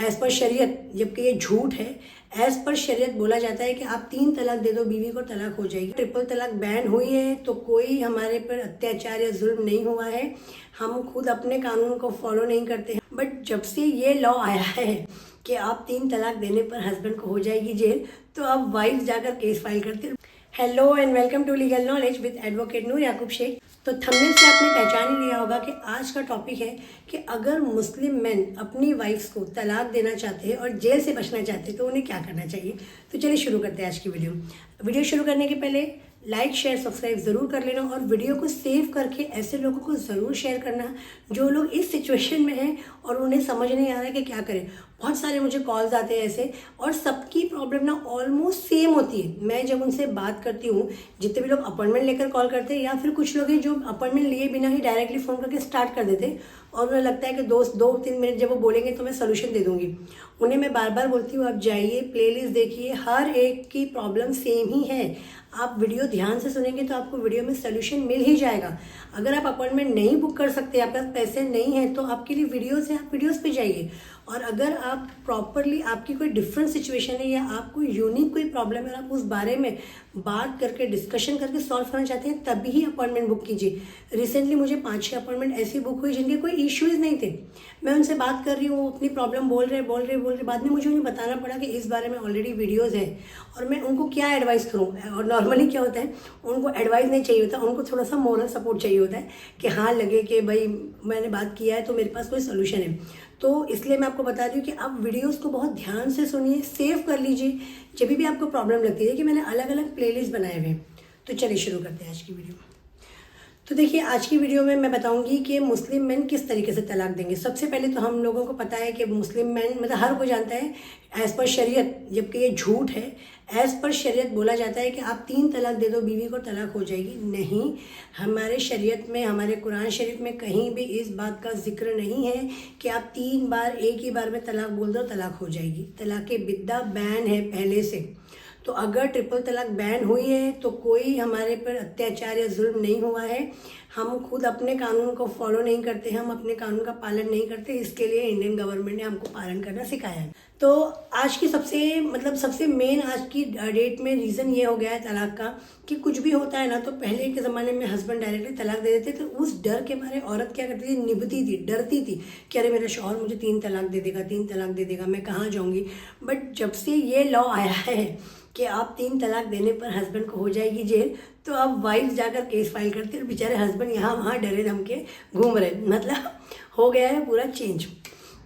As per शरीयत, जबकि ये झूठ है। एज पर शरीयत बोला जाता है कि आप 3 तलाक दे दो, बीवी को तलाक हो जाएगी। ट्रिपल तलाक बैन हुई है तो कोई हमारे पर अत्याचार या जुल्म नहीं हुआ है। हम खुद अपने कानून को फॉलो नहीं करते हैं। बट जब से ये लॉ आया है कि आप 3 तलाक देने पर हस्बैंड को हो जाएगी जेल, तो अब वाइफ जाकर केस फाइल करते हैं। Hello and welcome to legal knowledge with advocate Noor Yakub Sheikh. तो थंबनेल से आपने पहचान ही लिया होगा कि आज का टॉपिक है कि अगर मुस्लिम मैन अपनी वाइफ्स को तलाक देना चाहते हैं और जेल से बचना चाहते हैं तो उन्हें क्या करना चाहिए। तो चलिए शुरू करते हैं आज की वीडियो शुरू करने के पहले लाइक शेयर सब्सक्राइब ज़रूर कर लेना और वीडियो को सेव करके ऐसे लोगों को ज़रूर शेयर करना जो लोग इस सिचुएशन में हैं और उन्हें समझ नहीं आ रहा है कि क्या करें। बहुत सारे मुझे कॉल्स आते हैं ऐसे, और सबकी प्रॉब्लम ना ऑलमोस्ट सेम होती है। मैं जब उनसे बात करती हूँ, जितने भी लोग अपॉइंटमेंट लेकर कॉल करते हैं या फिर कुछ लोग हैं जो अपॉइंटमेंट लिए बिना ही डायरेक्टली फ़ोन करके स्टार्ट कर देते हैं और उन्हें लगता है कि 2-3 मिनट जब वो बोलेंगे तो मैं सोल्यूशन दे दूँगी। उन्हें मैं बार बार बोलती हूँ, आप जाइए प्लेलिस्ट देखिए, हर एक की प्रॉब्लम सेम ही है। आप वीडियो ध्यान से सुनेंगे तो आपको वीडियो में सोल्यूशन मिल ही जाएगा। अगर आप अपॉइंटमेंट नहीं बुक कर सकते, आपके पास पैसे नहीं हैं, तो आपके लिए वीडियोस है, आप वीडियोस पे जाइए। और अगर आप प्रॉपरली, आपकी कोई डिफरेंट सिचुएशन है या आपको यूनिक कोई प्रॉब्लम है और आप उस बारे में बात करके डिस्कशन करके सॉल्व करना चाहते हैं, तभी ही अपॉइंटमेंट बुक कीजिए। रिसेंटली मुझे 5-6 अपॉइंटमेंट ऐसी बुक हुई जिनके कोई इश्यूज़ नहीं थे। मैं उनसे बात कर रही हूँ, अपनी प्रॉब्लम बोल रहे, बाद में मुझे उन्हें बताना पड़ा कि इस बारे में ऑलरेडी वीडियोज़ हैं और मैं उनको क्या एडवाइस करूँ। और नॉर्मली क्या होता है, उनको एडवाइस नहीं चाहिए होता, उनको थोड़ा सा मोरल सपोर्ट चाहिए होता है कि हाँ लगे कि भाई मैंने बात किया है तो मेरे पास कोई सोल्यूशन है। तो इसलिए मैं आपको बता दूँ कि आप वीडियोस को बहुत ध्यान से सुनिए, सेव कर लीजिए जब भी आपको प्रॉब्लम लगती है कि मैंने अलग अलग प्लेलिस्ट बनाए हुए हैं। तो चलिए शुरू करते हैं आज की वीडियो। तो देखिए, आज की वीडियो में मैं बताऊंगी कि मुस्लिम मैन किस तरीके से तलाक देंगे। सबसे पहले तो हम लोगों को पता है कि मुस्लिम मैन, मतलब हर कोई जानता है एज़ पर शरीयत, जबकि ये झूठ है। एज़ पर शरीयत बोला जाता है कि आप 3 तलाक दे दो, बीवी को तलाक हो जाएगी। नहीं, हमारे शरीयत में, हमारे कुरान शरीफ में कहीं भी इस बात का जिक्र नहीं है कि आप 3 बार एक ही बार में तलाक बोल दो तलाक हो जाएगी। तलाक बिद्दा बैन है पहले से। तो अगर ट्रिपल तलाक बैन हुई है तो कोई हमारे पर अत्याचार या जुल्म नहीं हुआ है। हम खुद अपने कानून को फॉलो नहीं करते, हम अपने कानून का पालन नहीं करते। इसके लिए इंडियन गवर्नमेंट ने हमको पालन करना सिखाया है। तो आज की सबसे मेन आज की डेट में रीज़न ये हो गया है तलाक का कि कुछ भी होता है ना, तो पहले के ज़माने में हस्बैंड डायरेक्टली तलाक दे देते, तो उस डर के मारे औरत क्या करती थी, निभती थी, डरती थी कि अरे मेरा शौहर मुझे 3 तलाक दे देगा, 3 तलाक दे देगा, मैं कहाँ जाऊँगी। बट जब से ये लॉ आया है कि आप 3 तलाक देने पर हस्बैंड को हो जाएगी जेल, तो अब वाइफ जाकर केस फाइल करती है और बेचारे हस्बैंड यहाँ वहाँ डरे धमके घूम रहे। मतलब हो गया है पूरा चेंज।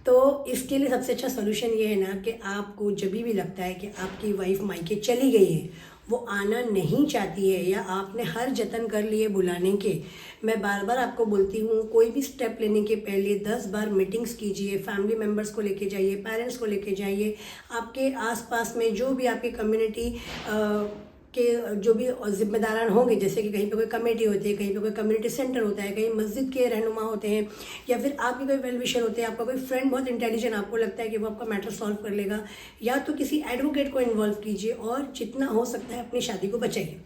तो इसके लिए सबसे अच्छा सोल्यूशन ये है ना कि आपको जब भी लगता है कि आपकी वाइफ मायके चली गई है, वो आना नहीं चाहती है या आपने हर जतन कर लिए बुलाने के, मैं बार बार आपको बोलती हूँ, कोई भी स्टेप लेने के पहले 10 बार मीटिंग्स कीजिए। फैमिली मेम्बर्स को लेके जाइए, पेरेंट्स को लेके जाइए, आपके आसपास में जो भी आपकी कम्युनिटी के जो भी जिम्मेदारान होंगे, जैसे कि कहीं पे कोई कमेटी होती है, कहीं पे कोई कम्युनिटी सेंटर होता है, कहीं मस्जिद के रहनुमा होते हैं, या फिर आपके कोई वेल विशर होते हैं, आपका कोई फ्रेंड बहुत इंटेलिजेंट, आपको लगता है कि वो आपका मैटर सॉल्व कर लेगा, या तो किसी एडवोकेट को इन्वॉल्व कीजिए और जितना हो सकता है अपनी शादी को बचाइए।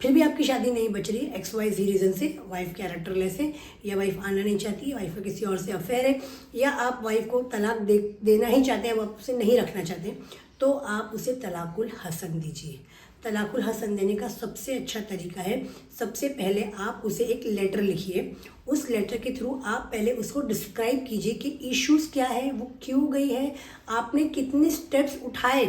फिर भी आपकी शादी नहीं बच रही XYZ रीज़न से, वाइफ कैरेक्टरलेस है, या वाइफ आना नहीं चाहती है, वाइफ का किसी और से अफेयर है, या आप वाइफ को तलाक देना ही चाहते हैं, वो आपसे नहीं रखना चाहते, तो आप उसे तलाकुल हसन दीजिए। तलाकुल हसन देने का सबसे अच्छा तरीका है, सबसे पहले आप उसे एक लेटर लिखिए। उस लेटर के थ्रू आप पहले उसको डिस्क्राइब कीजिए कि इश्यूज़ क्या है, वो क्यों गई है, आपने कितने स्टेप्स उठाए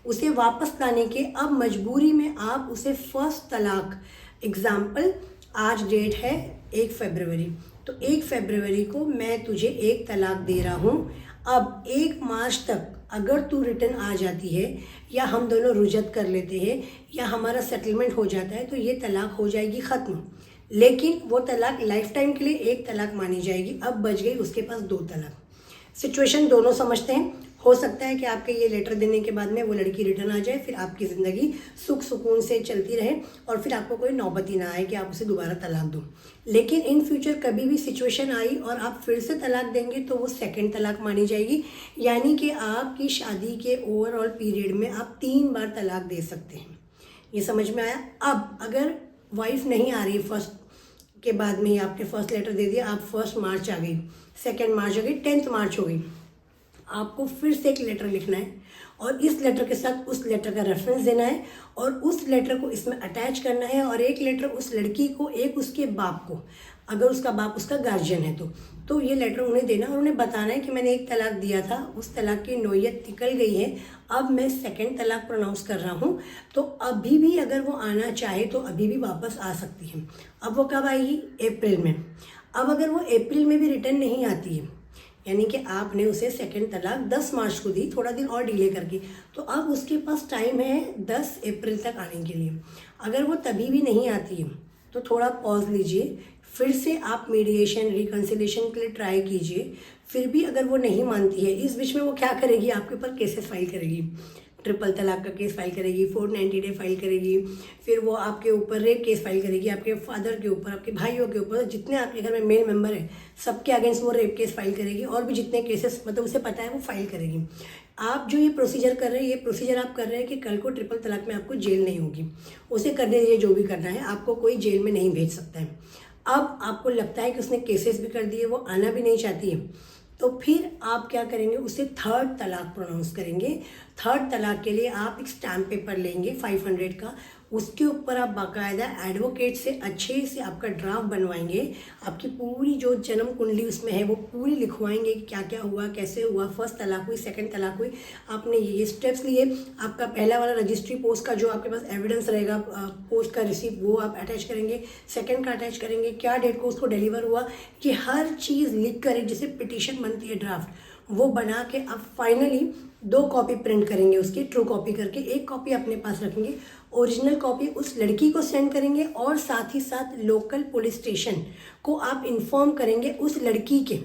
उसे वापस लाने के। अब मजबूरी में आप उसे फर्स्ट तलाक, एग्जाम्पल आज डेट है 1 फरवरी, तो 1 फरवरी को मैं तुझे 1 तलाक दे रहा हूँ। अब 1 मार्च तक अगर तू रिटर्न आ जाती है या हम दोनों रुजत कर लेते हैं या हमारा सेटलमेंट हो जाता है, तो ये तलाक हो जाएगी ख़त्म। लेकिन वो तलाक लाइफ टाइम के लिए 1 तलाक मानी जाएगी। अब बच गई उसके पास 2 तलाक। सिचुएशन दोनों समझते हैं। हो सकता है कि आपके ये लेटर देने के बाद में वो लड़की रिटर्न आ जाए, फिर आपकी ज़िंदगी सुख सुकून से चलती रहे और फिर आपको कोई नौबत ही ना आए कि आप उसे दोबारा तलाक दो। लेकिन इन फ्यूचर कभी भी सिचुएशन आई और आप फिर से तलाक देंगे तो वो 2nd तलाक मानी जाएगी, यानी कि आपकी शादी के ओवरऑल पीरियड में आप 3 बार तलाक दे सकते हैं। ये समझ में आया। अब अगर वाइफ नहीं आ रही, फर्स्ट के बाद में ही आपने फर्स्ट लेटर दे दिया, आप 1 मार्च आ गई, 2 मार्च आ गई, 10 मार्च हो गई, आपको फिर से एक लेटर लिखना है और इस लेटर के साथ उस लेटर का रेफरेंस देना है और उस लेटर को इसमें अटैच करना है और एक लेटर उस लड़की को, एक उसके बाप को, अगर उसका बाप उसका गार्जियन है तो ये लेटर उन्हें देना और उन्हें बताना है कि मैंने एक तलाक दिया था, उस तलाक की नोयत निकल गई है, अब मैं सेकंड तलाक प्रोनाउंस कर रहा हूँ, तो अभी भी अगर वो आना चाहे तो अभी भी वापस आ सकती है। अब वो कब आएगी? अप्रैल में। अब अगर वो अप्रैल में भी रिटर्न नहीं आती है, यानी कि आपने उसे सेकंड तलाक 10 मार्च को दी, थोड़ा दिन और डिले करके, तो अब उसके पास टाइम है 10 अप्रैल तक आने के लिए। अगर वो तभी भी नहीं आती है तो थोड़ा पॉज लीजिए, फिर से आप मीडिएशन रिकन्सिलेशन के लिए ट्राई कीजिए। फिर भी अगर वो नहीं मानती है, इस बीच में वो क्या करेगी? आपके ऊपर केसेस फाइल करेगी, ट्रिपल तलाक का केस फाइल करेगी, 490 डे फाइल करेगी, फिर वो आपके ऊपर रेप केस फाइल करेगी, आपके फादर के ऊपर, आपके भाइयों के ऊपर, जितने आपके घर में मेल मेंबर हैं सबके अगेंस्ट वो रेप केस फाइल करेगी और भी जितने केसेस मतलब उसे पता है वो फाइल करेगी। आप जो ये प्रोसीजर कर रहे हैं, ये प्रोसीजर आप कर रहे हैं कि कल को ट्रिपल तलाक में आपको जेल नहीं होगी। उसे करने दीजिए जो भी करना है, आपको कोई जेल में नहीं भेज सकता है। अब आपको लगता है कि उसने केसेस भी कर दिए, वो आना भी नहीं चाहती है, तो फिर आप क्या करेंगे? उसे थर्ड तलाक प्रोनाउंस करेंगे। थर्ड तलाक के लिए आप एक स्टैम्प पेपर लेंगे 500 का, उसके ऊपर आप बाकायदा एडवोकेट से अच्छे से आपका ड्राफ्ट बनवाएंगे, आपकी पूरी जो जन्म कुंडली उसमें है वो पूरी लिखवाएंगे कि क्या क्या हुआ, कैसे हुआ, फर्स्ट तलाक हुई, सेकंड तलाक हुई, आपने ये स्टेप्स लिए, आपका पहला वाला रजिस्ट्री पोस्ट का जो आपके पास एविडेंस रहेगा पोस्ट का रिसीप्ट वो आप अटैच करेंगे, सेकंड का अटैच करेंगे, क्या डेट को उसको डिलीवर हुआ, कि हर चीज़ लिख कर जिसे पिटीशन बनती है ड्राफ्ट वो बना के आप फाइनली 2 कॉपी प्रिंट करेंगे उसकी, ट्रू कॉपी करके, एक कॉपी अपने पास रखेंगे, ओरिजिनल कॉपी उस लड़की को सेंड करेंगे और साथ ही साथ लोकल पुलिस स्टेशन को आप इन्फॉर्म करेंगे उस लड़की के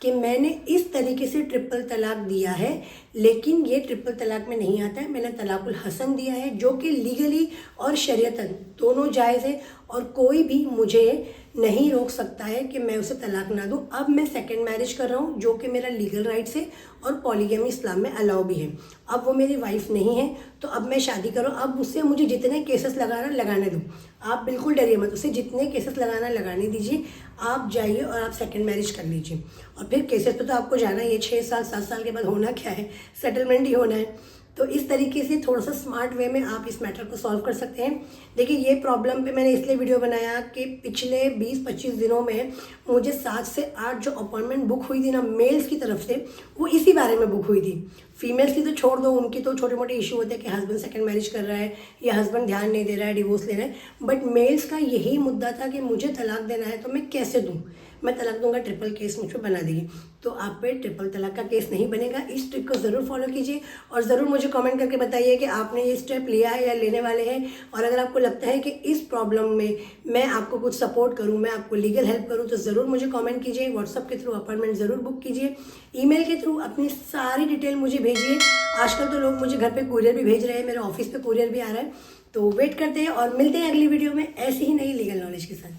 कि मैंने इस तरीके से ट्रिपल तलाक दिया है, लेकिन ये ट्रिपल तलाक में नहीं आता है, मैंने तलाकुल हसन दिया है जो कि लीगली और शरीयतन दोनों जायज़ है और कोई भी मुझे नहीं रोक सकता है कि मैं उसे तलाक ना दूं। अब मैं सेकंड मैरिज कर रहा हूं जो कि मेरा लीगल राइट्स है और पॉलीगैमी इस्लाम में अलाउ भी है। अब वो मेरी वाइफ नहीं है तो अब मैं शादी करूँ, अब उससे मुझे जितने केसेस लगाने दूँ, आप बिल्कुल डरिए मत, उसे जितने केसेस लगाने दीजिए, आप जाइए और आप सेकंड मैरिज कर लीजिए। और फिर केसेस पे तो आपको जाना ही है, 6 साल 7 साल के बाद होना क्या है, सेटलमेंट ही होना है। तो इस तरीके से थोड़ा सा स्मार्ट वे में आप इस मैटर को सॉल्व कर सकते हैं। देखिए ये प्रॉब्लम पे मैंने इसलिए वीडियो बनाया कि पिछले 20-25 दिनों में मुझे 7 से 8 जो अपॉइंटमेंट बुक हुई थी ना मेल्स की तरफ से, वो इसी बारे में बुक हुई थी। फीमेल्स की तो छोड़ दो, उनकी तो छोटे मोटे इशू होते हैं कि हस्बैंड सेकंड मैरिज कर रहा है या हस्बैंड ध्यान नहीं दे रहा है, डिवोर्स ले रहा है, बट मेल्स का यही मुद्दा था कि मुझे तलाक देना है तो मैं कैसे दूँ, मैं तलाक दूंगा, ट्रिपल केस मुझ पर बना देगी। तो आप पे ट्रिपल तलाक का केस नहीं बनेगा। इस ट्रिक को ज़रूर फॉलो कीजिए और ज़रूर मुझे कमेंट करके बताइए कि आपने ये स्टेप लिया है या लेने वाले हैं। और अगर आपको लगता है कि इस प्रॉब्लम में मैं आपको कुछ सपोर्ट करूं, मैं आपको लीगल हेल्प करूं, तो ज़रूर मुझे कमेंट कीजिए। व्हाट्सअप के थ्रू अपॉइंटमेंट ज़रूर बुक कीजिए, ईमेल के थ्रू अपनी सारी डिटेल मुझे भेजिए। आजकल तो लोग मुझे घर पर कुरियर भी भेज रहे हैं, मेरे ऑफिस पर कुरियर भी आ रहा है। तो वेट करते हैं और मिलते हैं अगली वीडियो में ऐसी ही नई लीगल नॉलेज के साथ।